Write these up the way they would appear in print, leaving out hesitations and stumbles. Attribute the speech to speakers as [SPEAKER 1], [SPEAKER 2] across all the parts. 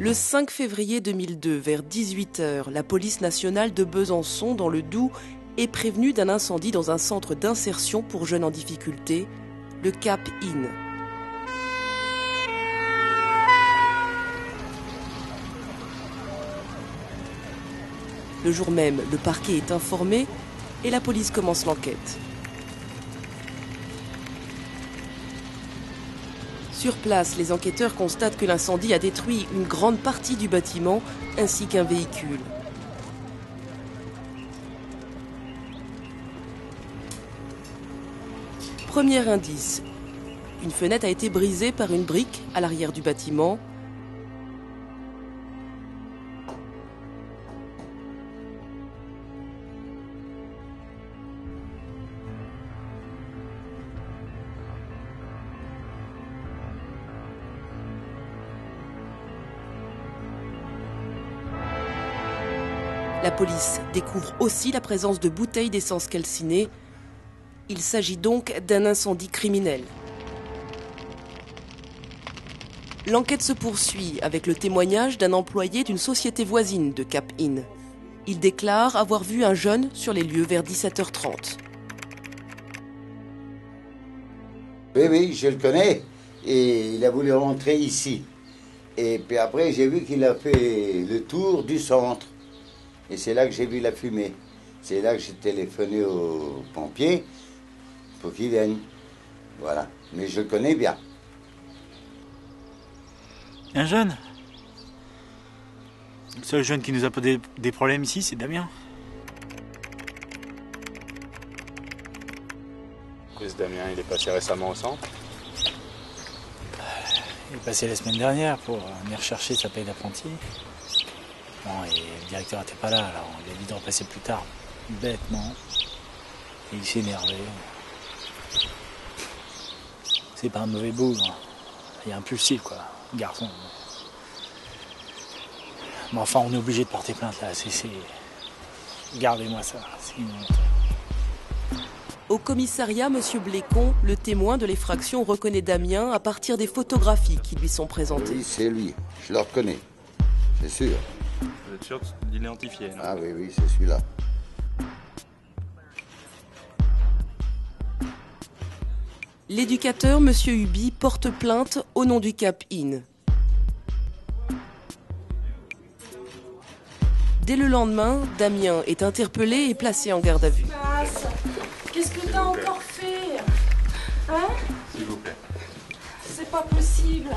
[SPEAKER 1] Le 5 février 2002, vers 18h, la police nationale de Besançon, dans le Doubs, est prévenue d'un incendie dans un centre d'insertion pour jeunes en difficulté, le Cap Inn. Le jour même, le parquet est informé et la police commence l'enquête. Sur place, les enquêteurs constatent que l'incendie a détruit une grande partie du bâtiment ainsi qu'un véhicule. Premier indice, une fenêtre a été brisée par une brique à l'arrière du bâtiment. La police découvre aussi la présence de bouteilles d'essence calcinée. Il s'agit donc d'un incendie criminel. L'enquête se poursuit avec le témoignage d'un employé d'une société voisine de Cap Inn. Il déclare avoir vu un jeune sur les lieux vers 17h30.
[SPEAKER 2] Oui, je le connais. Et il a voulu rentrer ici. Et puis après, j'ai vu qu'il a fait le tour du centre. Et c'est là que j'ai vu la fumée. C'est là que j'ai téléphoné aux pompiers pour qu'ils viennent. Voilà. Mais je le connais bien.
[SPEAKER 3] Un jeune. Le seul jeune qui nous a posé des problèmes ici, c'est Damien.
[SPEAKER 4] Et ce Damien, il est passé récemment au centre?
[SPEAKER 3] Il est passé la semaine dernière pour venir chercher sa paye d'apprenti. Bon, et le directeur n'était pas là, alors on lui a dit de repasser plus tard. Bêtement. Et il s'est énervé. C'est pas un mauvais bout, hein. Il est impulsif, quoi, le garçon. Mais enfin, on est obligé de porter plainte, là. Gardez-moi ça, c'est une honte.
[SPEAKER 1] Au commissariat, M. Blécon, le témoin de l'effraction, reconnaît Damien à partir des photographies qui lui sont présentées.
[SPEAKER 2] Oui, c'est lui. Je le reconnais. C'est sûr.
[SPEAKER 4] Vous êtes sûr de l'identifier, non?
[SPEAKER 2] Ah oui, c'est celui-là.
[SPEAKER 1] L'éducateur, M. Huby, porte plainte au nom du Cap Inn. Dès le lendemain, Damien est interpellé et placé en garde à vue.
[SPEAKER 5] Qu'est-ce que t'as encore fait? Hein?
[SPEAKER 4] S'il vous plaît.
[SPEAKER 5] C'est pas possible.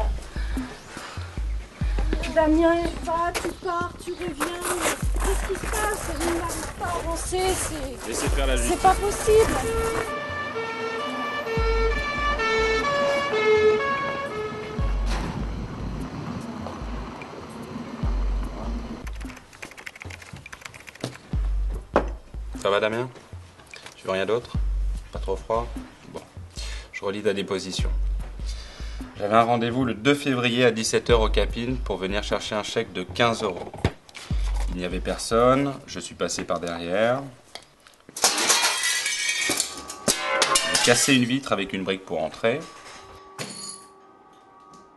[SPEAKER 5] Damien, va, tu pars, tu reviens. Qu'est-ce qui se passe? Il n'arrive pas à avancer,
[SPEAKER 4] Laissez faire la justice.
[SPEAKER 5] c'est pas possible.
[SPEAKER 4] Ça va, Damien? Tu veux rien d'autre? Pas trop froid? Bon, je relis ta déposition. J'avais un rendez-vous le 2 février à 17h au Cap Inn pour venir chercher un chèque de 15 €. Il n'y avait personne, je suis passé par derrière. J'ai cassé une vitre avec une brique pour entrer.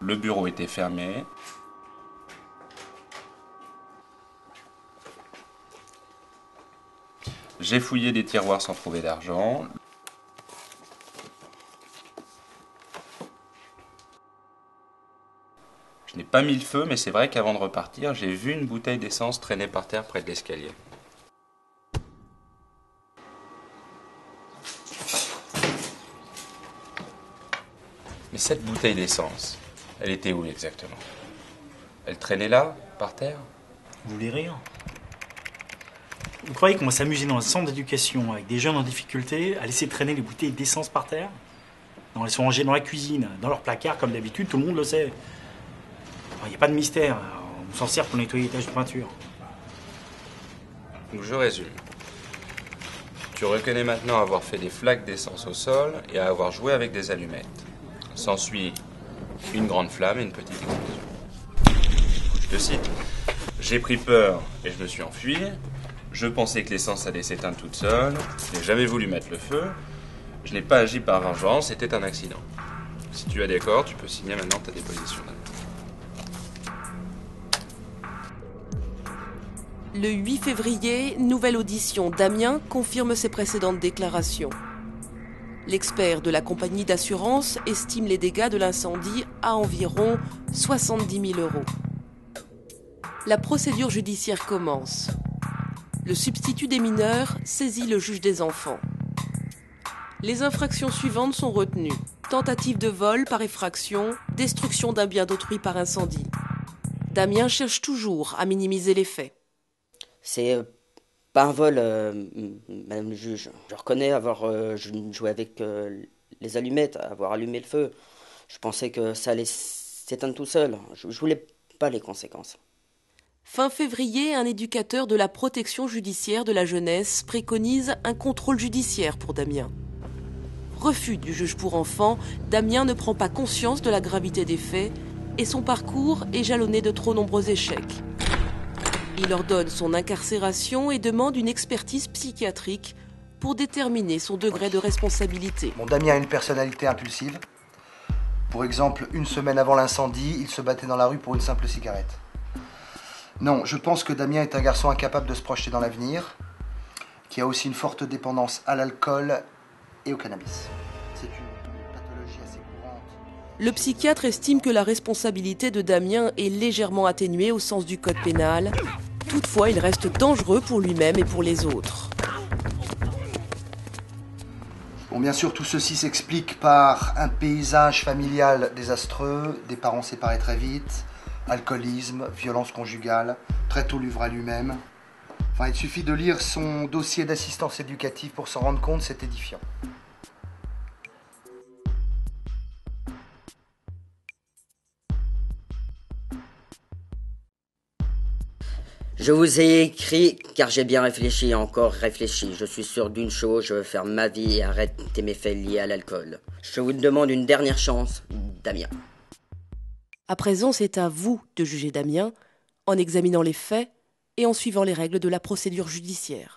[SPEAKER 4] Le bureau était fermé. J'ai fouillé des tiroirs sans trouver d'argent. Je n'ai pas mis le feu, mais c'est vrai qu'avant de repartir, j'ai vu une bouteille d'essence traîner par terre près de l'escalier. Mais cette bouteille d'essence, elle était où exactement? Elle traînait là, par terre?
[SPEAKER 3] Vous voulez rire? Vous croyez qu'on va s'amuser dans un centre d'éducation avec des jeunes en difficulté à laisser traîner les bouteilles d'essence par terre? Non, elles sont rangées dans la cuisine, dans leur placard comme d'habitude, tout le monde le sait. Il n'y a pas de mystère, on s'en sert pour nettoyer les taches de peinture.
[SPEAKER 4] Donc je résume. Tu reconnais maintenant avoir fait des flaques d'essence au sol et à avoir joué avec des allumettes. S'ensuit une grande flamme et une petite explosion. Je te cite. J'ai pris peur et je me suis enfui. Je pensais que l'essence allait s'éteindre toute seule. Je n'ai jamais voulu mettre le feu. Je n'ai pas agi par vengeance, c'était un accident. Si tu es d'accord, tu peux signer maintenant ta déposition.
[SPEAKER 1] Le 8 février, nouvelle audition. Damien confirme ses précédentes déclarations. L'expert de la compagnie d'assurance estime les dégâts de l'incendie à environ 70 000 €. La procédure judiciaire commence. Le substitut des mineurs saisit le juge des enfants. Les infractions suivantes sont retenues. Tentative de vol par effraction, destruction d'un bien d'autrui par incendie. Damien cherche toujours à minimiser les faits.
[SPEAKER 6] C'est pas un vol, madame le juge. Je reconnais avoir joué avec les allumettes, avoir allumé le feu. Je pensais que ça allait s'éteindre tout seul. Je voulais pas les conséquences.
[SPEAKER 1] Fin février, un éducateur de la protection judiciaire de la jeunesse préconise un contrôle judiciaire pour Damien. Refus du juge pour enfants, Damien ne prend pas conscience de la gravité des faits et son parcours est jalonné de trop nombreux échecs. Il ordonne son incarcération et demande une expertise psychiatrique pour déterminer son degré de responsabilité.
[SPEAKER 7] Damien a une personnalité impulsive. Pour exemple, une semaine avant l'incendie, il se battait dans la rue pour une simple cigarette. Non, je pense que Damien est un garçon incapable de se projeter dans l'avenir, qui a aussi une forte dépendance à l'alcool et au cannabis. C'est une pathologie assez courante.
[SPEAKER 1] Le psychiatre estime que la responsabilité de Damien est légèrement atténuée au sens du code pénal. Toutefois, il reste dangereux pour lui-même et pour les autres.
[SPEAKER 7] Bien sûr, tout ceci s'explique par un paysage familial désastreux, des parents séparés très vite, alcoolisme, violence conjugale, très tôt livré à lui-même. Il suffit de lire son dossier d'assistance éducative pour s'en rendre compte, c'est édifiant.
[SPEAKER 6] Je vous ai écrit car j'ai bien réfléchi et encore réfléchi. Je suis sûr d'une chose, je veux faire ma vie et arrêter mes faits liés à l'alcool. Je vous demande une dernière chance, Damien.
[SPEAKER 1] À présent, c'est à vous de juger Damien en examinant les faits et en suivant les règles de la procédure judiciaire.